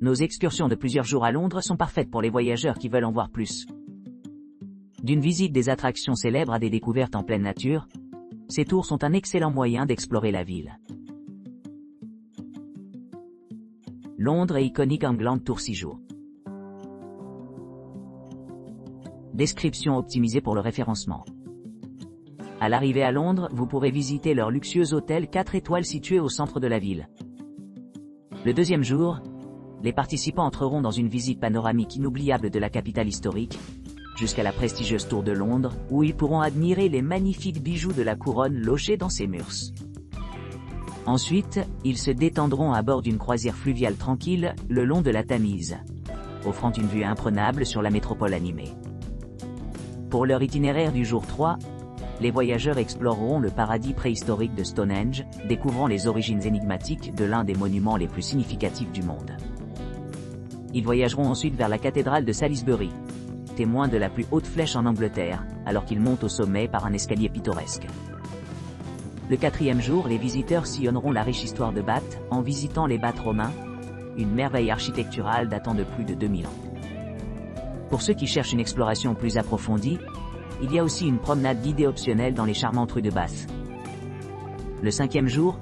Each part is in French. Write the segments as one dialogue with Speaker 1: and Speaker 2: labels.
Speaker 1: Nos excursions de plusieurs jours à Londres sont parfaites pour les voyageurs qui veulent en voir plus. D'une visite des attractions célèbres à des découvertes en pleine nature, ces tours sont un excellent moyen d'explorer la ville. Londres et Iconic England Tour 6 jours. Description optimisée pour le référencement. À l'arrivée à Londres, vous pourrez visiter leur luxueux hôtel 4 étoiles situé au centre de la ville. Le deuxième jour, les participants entreront dans une visite panoramique inoubliable de la capitale historique, jusqu'à la prestigieuse Tour de Londres, où ils pourront admirer les magnifiques bijoux de la couronne logés dans ses murs. Ensuite, ils se détendront à bord d'une croisière fluviale tranquille, le long de la Tamise, offrant une vue imprenable sur la métropole animée. Pour leur itinéraire du jour 3, les voyageurs exploreront le paradis préhistorique de Stonehenge, découvrant les origines énigmatiques de l'un des monuments les plus significatifs du monde. Ils voyageront ensuite vers la cathédrale de Salisbury, témoin de la plus haute flèche en Angleterre, alors qu'ils montent au sommet par un escalier pittoresque. Le quatrième jour, les visiteurs sillonneront la riche histoire de Bath, en visitant les Baths romains, une merveille architecturale datant de plus de 2000 ans. Pour ceux qui cherchent une exploration plus approfondie, il y a aussi une promenade guidée optionnelle dans les charmantes rues de Bath. Le cinquième jour,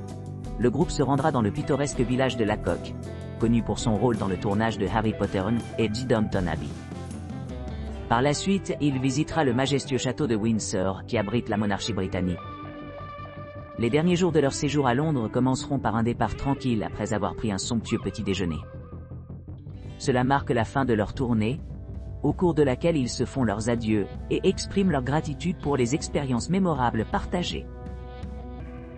Speaker 1: le groupe se rendra dans le pittoresque village de La Coque, connu pour son rôle dans le tournage de Harry Potter et Downton Abbey. Par la suite, il visitera le majestueux château de Windsor, qui abrite la monarchie britannique. Les derniers jours de leur séjour à Londres commenceront par un départ tranquille après avoir pris un somptueux petit déjeuner. Cela marque la fin de leur tournée, au cours de laquelle ils se font leurs adieux et expriment leur gratitude pour les expériences mémorables partagées.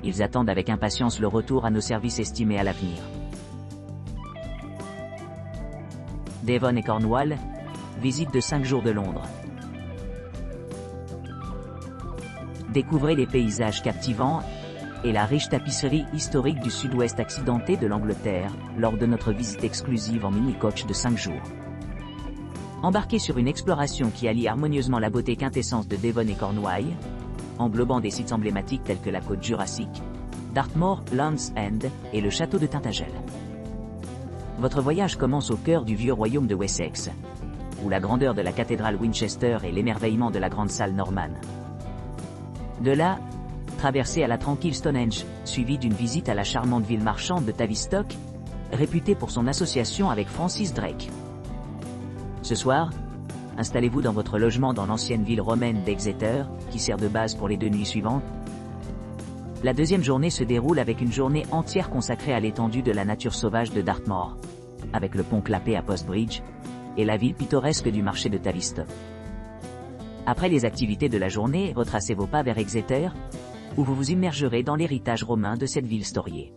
Speaker 1: Ils attendent avec impatience le retour à nos services estimés à l'avenir. Devon et Cornwall, visite de 5 jours de Londres. Découvrez les paysages captivants et la riche tapisserie historique du sud-ouest accidenté de l'Angleterre lors de notre visite exclusive en mini-coach de 5 jours. Embarquez sur une exploration qui allie harmonieusement la beauté quintessence de Devon et Cornwall, englobant des sites emblématiques tels que la côte jurassique, Dartmoor, Land's End et le château de Tintagel. Votre voyage commence au cœur du vieux royaume de Wessex, où la grandeur de la cathédrale Winchester et l'émerveillement de la grande salle normande. De là, traversez à la tranquille Stonehenge, suivie d'une visite à la charmante ville marchande de Tavistock, réputée pour son association avec Francis Drake. Ce soir, installez-vous dans votre logement dans l'ancienne ville romaine d'Exeter, qui sert de base pour les 2 nuits suivantes. La deuxième journée se déroule avec une journée entière consacrée à l'étendue de la nature sauvage de Dartmoor, avec le pont clapé à Post Bridge, et la ville pittoresque du marché de Tavistock. Après les activités de la journée, retracez vos pas vers Exeter, où vous vous immergerez dans l'héritage romain de cette ville storiée.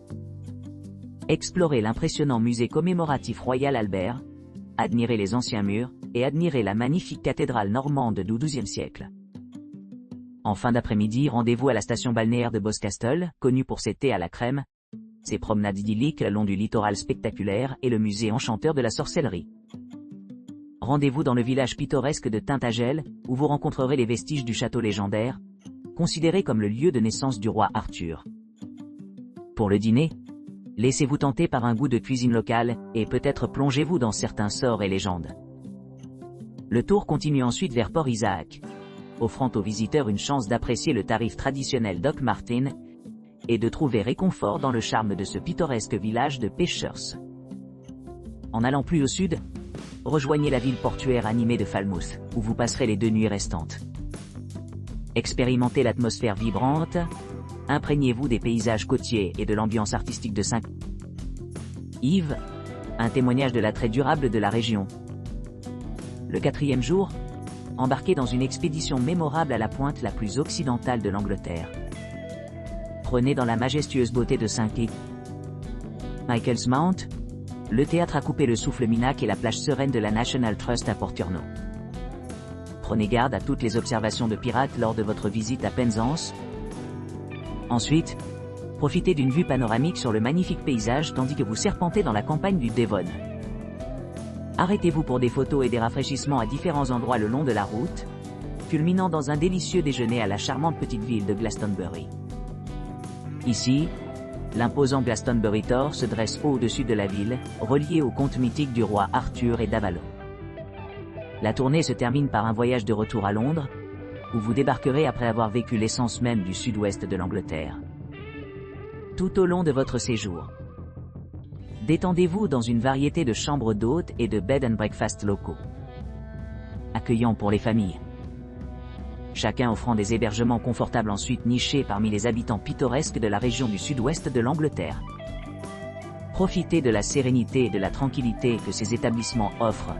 Speaker 1: Explorez l'impressionnant musée commémoratif Royal Albert, admirez les anciens murs, et admirez la magnifique cathédrale normande du XIIe siècle. En fin d'après-midi, rendez-vous à la station balnéaire de Boscastle, connue pour ses thés à la crème, ses promenades idylliques le long du littoral spectaculaire et le musée enchanteur de la sorcellerie. Rendez-vous dans le village pittoresque de Tintagel, où vous rencontrerez les vestiges du château légendaire, considéré comme le lieu de naissance du roi Arthur. Pour le dîner, laissez-vous tenter par un goût de cuisine locale, et peut-être plongez-vous dans certains sorts et légendes. Le tour continue ensuite vers Port Isaac, offrant aux visiteurs une chance d'apprécier le tarif traditionnel Doc Martin, et de trouver réconfort dans le charme de ce pittoresque village de pêcheurs. En allant plus au sud, rejoignez la ville portuaire animée de Falmouth, où vous passerez les 2 nuits restantes. Expérimentez l'atmosphère vibrante, imprégnez-vous des paysages côtiers et de l'ambiance artistique de Saint-Yves, un témoignage de l'attrait durable de la région. Le 4e jour, embarquez dans une expédition mémorable à la pointe la plus occidentale de l'Angleterre. Prenez dans la majestueuse beauté de St. Michael's Mount, le théâtre à couper le souffle Minack et la plage sereine de la National Trust à Porturno. Prenez garde à toutes les observations de pirates lors de votre visite à Penzance. Ensuite, profitez d'une vue panoramique sur le magnifique paysage tandis que vous serpentez dans la campagne du Devon. Arrêtez-vous pour des photos et des rafraîchissements à différents endroits le long de la route, culminant dans un délicieux déjeuner à la charmante petite ville de Glastonbury. Ici, L'imposant Glastonbury Tor se dresse au-dessus de la ville, relié au conte mythique du roi Arthur et d'Avalon. La tournée se termine par un voyage de retour à Londres, où vous débarquerez après avoir vécu l'essence même du sud-ouest de l'Angleterre. Tout au long de votre séjour, détendez-vous dans une variété de chambres d'hôtes et de bed and breakfast locaux, accueillants pour les familles. Chacun offrant des hébergements confortables ensuite nichés parmi les habitants pittoresques de la région du sud-ouest de l'Angleterre. Profitez de la sérénité et de la tranquillité que ces établissements offrent,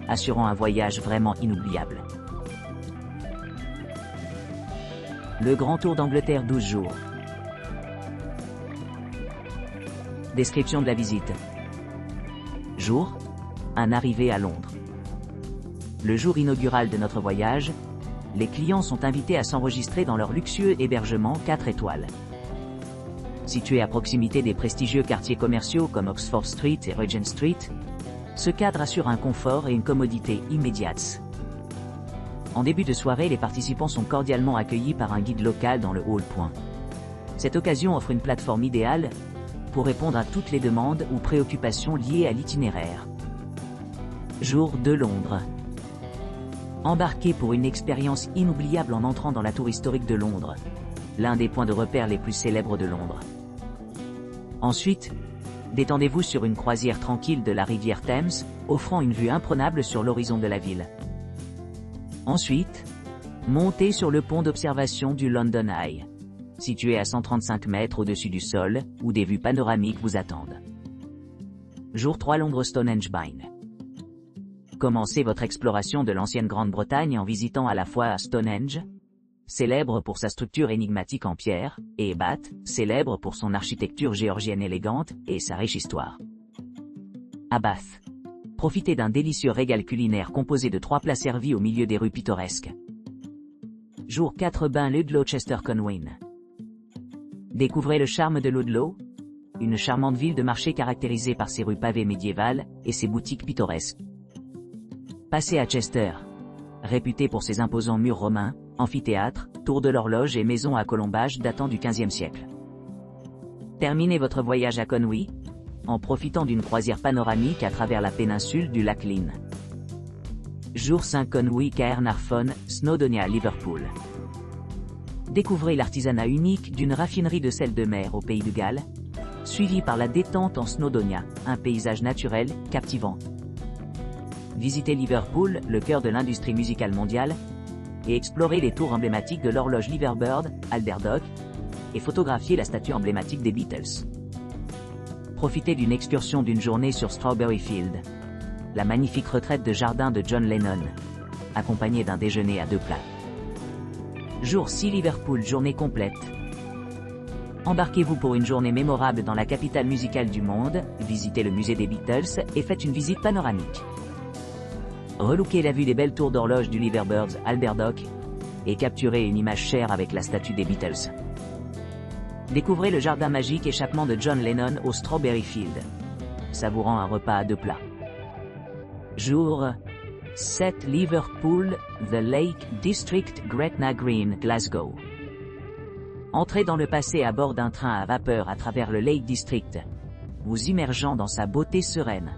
Speaker 1: assurant un voyage vraiment inoubliable. Le Grand Tour d'Angleterre 12 jours. Description de la visite. Jour 1. Arrivée à Londres. Le jour inaugural de notre voyage, les clients sont invités à s'enregistrer dans leur luxueux hébergement 4 étoiles. Situé à proximité des prestigieux quartiers commerciaux comme Oxford Street et Regent Street, ce cadre assure un confort et une commodité immédiates. En début de soirée, les participants sont cordialement accueillis par un guide local dans le hall point. Cette occasion offre une plateforme idéale pour répondre à toutes les demandes ou préoccupations liées à l'itinéraire. Jour de Londres. Embarquez pour une expérience inoubliable en entrant dans la tour historique de Londres, l'un des points de repère les plus célèbres de Londres. Ensuite, détendez-vous sur une croisière tranquille de la rivière Thames, offrant une vue imprenable sur l'horizon de la ville. Ensuite, montez sur le pont d'observation du London Eye, situé à 135 mètres au-dessus du sol, où des vues panoramiques vous attendent. Jour 3. Londres Stonehenge. Commencez votre exploration de l'ancienne Grande-Bretagne en visitant à la fois Stonehenge, célèbre pour sa structure énigmatique en pierre, et Bath, célèbre pour son architecture géorgienne élégante et sa riche histoire. À Bath, profitez d'un délicieux régal culinaire composé de 3 plats servis au milieu des rues pittoresques. Jour 4. Bain Ludlow Chester-con-Wyn. Découvrez le charme de Ludlow, une charmante ville de marché caractérisée par ses rues pavées médiévales et ses boutiques pittoresques. Passez à Chester, réputé pour ses imposants murs romains, amphithéâtres, tours de l'horloge et maisons à colombage datant du XVe siècle. Terminez votre voyage à Conwy, en profitant d'une croisière panoramique à travers la péninsule du lac Lynn. Jour 5. Conwy Caernarfon, Snowdonia, Liverpool. Découvrez l'artisanat unique d'une raffinerie de sel de mer au pays de Galles, suivi par la détente en Snowdonia, un paysage naturel, captivant. Visitez Liverpool, le cœur de l'industrie musicale mondiale, et explorez les tours emblématiques de l'horloge Liverbird, Alberdoc, et photographiez la statue emblématique des Beatles. Profitez d'une excursion d'une journée sur Strawberry Field, la magnifique retraite de jardin de John Lennon, accompagnée d'un déjeuner à 2 plats. Jour 6. Liverpool, journée complète. Embarquez-vous pour une journée mémorable dans la capitale musicale du monde, visitez le musée des Beatles et faites une visite panoramique. Relookez la vue des belles tours d'horloge du Liverbird, Alberdoc, et capturez une image chère avec la statue des Beatles. Découvrez le jardin magique échappement de John Lennon au Strawberry Field, savourant un repas à 2 plats. Jour 7. Liverpool, The Lake District, Gretna Green, Glasgow. Entrez dans le passé à bord d'un train à vapeur à travers le Lake District, vous immergeant dans sa beauté sereine.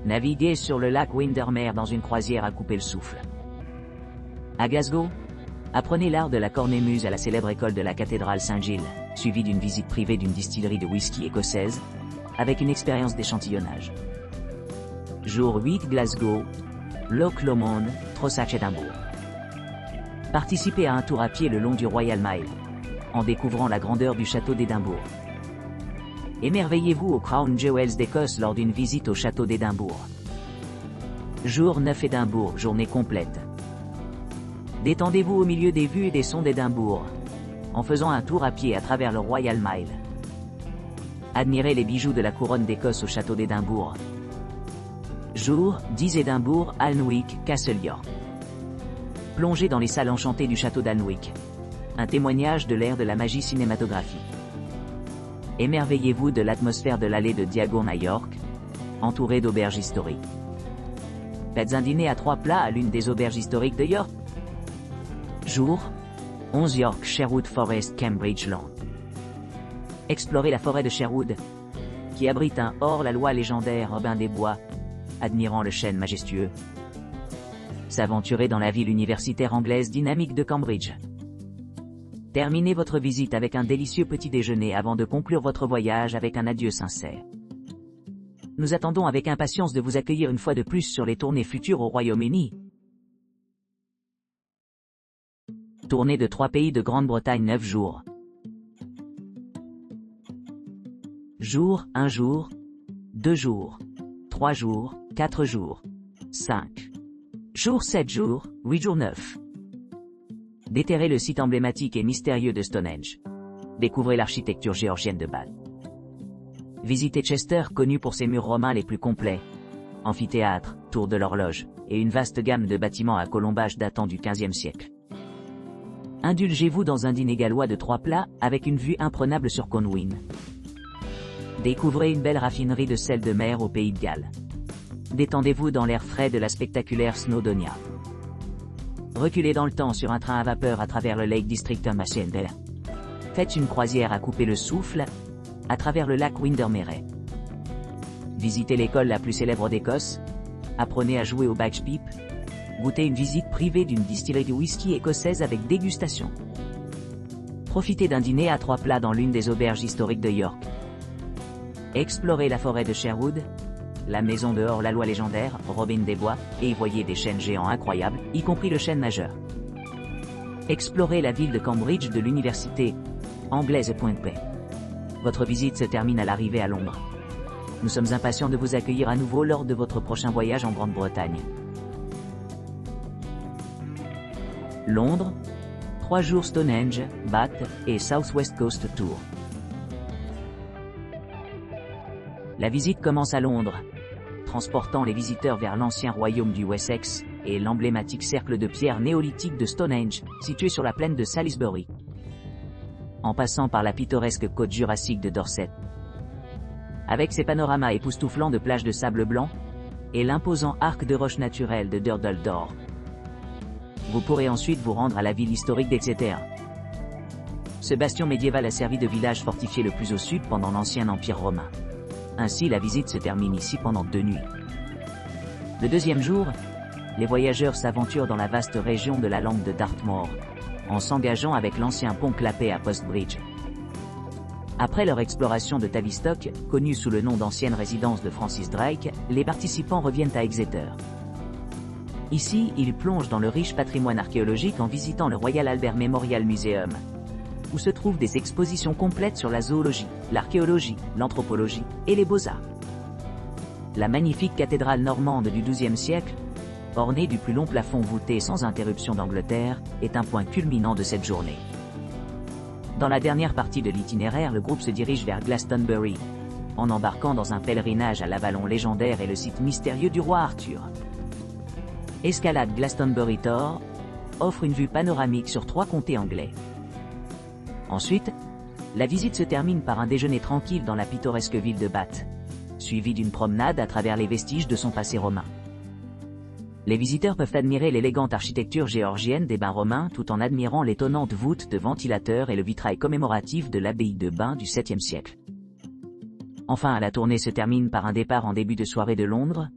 Speaker 1: Naviguez sur le lac Windermere dans une croisière à couper le souffle. À Glasgow, apprenez l'art de la cornemuse à la célèbre école de la cathédrale Saint-Gilles, suivie d'une visite privée d'une distillerie de whisky écossaise, avec une expérience d'échantillonnage. Jour 8. Glasgow, Loch Lomond, Trossach, Édimbourg. Participez à un tour à pied le long du Royal Mile, en découvrant la grandeur du château d'Édimbourg. Émerveillez-vous aux Crown Jewels d'Écosse lors d'une visite au château d'Édimbourg. Jour 9. Édimbourg, journée complète. Détendez-vous au milieu des vues et des sons d'Édimbourg, en faisant un tour à pied à travers le Royal Mile. Admirez les bijoux de la couronne d'Écosse au château d'Édimbourg. Jour 10. Édimbourg, Alnwick, Castle York. Plongez dans les salles enchantées du château d'Alnwick, un témoignage de l'ère de la magie cinématographique. Émerveillez-vous de l'atmosphère de l'allée de Diagon à York, entourée d'auberges historiques. Faites un dîner à 3 plats à l'une des auberges historiques de York. Jour 11. York, Sherwood Forest, Cambridge Land. Explorez la forêt de Sherwood, qui abrite un hors-la-loi légendaire Robin des Bois, admirant le chêne majestueux. S'aventurer dans la ville universitaire anglaise dynamique de Cambridge. Terminez votre visite avec un délicieux petit déjeuner avant de conclure votre voyage avec un adieu sincère. Nous attendons avec impatience de vous accueillir une fois de plus sur les tournées futures au Royaume-Uni. Tournée de 3 pays de Grande-Bretagne 9 jours. Jour, 1 jour, 2 jours, 3 jours, 4 jours, 5 jours, 7 jours, 8 jours, 9. Déterrez le site emblématique et mystérieux de Stonehenge. Découvrez l'architecture géorgienne de Bath. Visitez Chester, connu pour ses murs romains les plus complets. Amphithéâtre, tour de l'horloge, et une vaste gamme de bâtiments à colombage datant du XVe siècle. Indulgez-vous dans un dîner gallois de 3 plats, avec une vue imprenable sur Conwyn. Découvrez une belle raffinerie de sel de mer au Pays de Galles. Détendez-vous dans l'air frais de la spectaculaire Snowdonia. Reculez dans le temps sur un train à vapeur à travers le Lake District à Shendel. Faites une croisière à couper le souffle, à travers le lac Windermere. Visitez l'école la plus célèbre d'Écosse. Apprenez à jouer au bagpipe. Goûtez une visite privée d'une distillerie de whisky écossaise avec dégustation. Profitez d'un dîner à 3 plats dans l'une des auberges historiques de York. Explorez la forêt de Sherwood, la maison de hors-la-loi légendaire, Robin des Bois, et y voyez des chênes géants incroyables, y compris le chêne majeur. Explorez la ville de Cambridge de l'université anglaise Point P. Votre visite se termine à l'arrivée à Londres. Nous sommes impatients de vous accueillir à nouveau lors de votre prochain voyage en Grande-Bretagne. Londres, 3 jours Stonehenge, Bath et South West Coast Tour. La visite commence à Londres, transportant les visiteurs vers l'ancien royaume du Wessex et l'emblématique cercle de pierre néolithique de Stonehenge, situé sur la plaine de Salisbury. En passant par la pittoresque côte jurassique de Dorset, avec ses panoramas époustouflants de plages de sable blanc, et l'imposant arc de roche naturelle de Durdledor. Vous pourrez ensuite vous rendre à la ville historique d'Exeter. Ce bastion médiéval a servi de village fortifié le plus au sud pendant l'ancien empire romain. Ainsi la visite se termine ici pendant 2 nuits. Le deuxième jour, les voyageurs s'aventurent dans la vaste région de la langue de Dartmoor, en s'engageant avec l'ancien pont clapé à Postbridge. Après leur exploration de Tavistock, connue sous le nom d'ancienne résidence de Francis Drake, les participants reviennent à Exeter. Ici, ils plongent dans le riche patrimoine archéologique en visitant le Royal Albert Memorial Museum, où se trouvent des expositions complètes sur la zoologie, l'archéologie, l'anthropologie et les beaux-arts. La magnifique cathédrale normande du XIIe siècle, ornée du plus long plafond voûté sans interruption d'Angleterre, est un point culminant de cette journée. Dans la dernière partie de l'itinéraire, le groupe se dirige vers Glastonbury, en embarquant dans un pèlerinage à l'Avalon légendaire et le site mystérieux du roi Arthur. Escalade Glastonbury Tor offre une vue panoramique sur 3 comtés anglais. Ensuite, la visite se termine par un déjeuner tranquille dans la pittoresque ville de Bath, suivi d'une promenade à travers les vestiges de son passé romain. Les visiteurs peuvent admirer l'élégante architecture géorgienne des bains romains tout en admirant l'étonnante voûte de ventilateurs et le vitrail commémoratif de l'abbaye de Bains du 7e siècle. Enfin, la tournée se termine par un départ en début de soirée de Londres,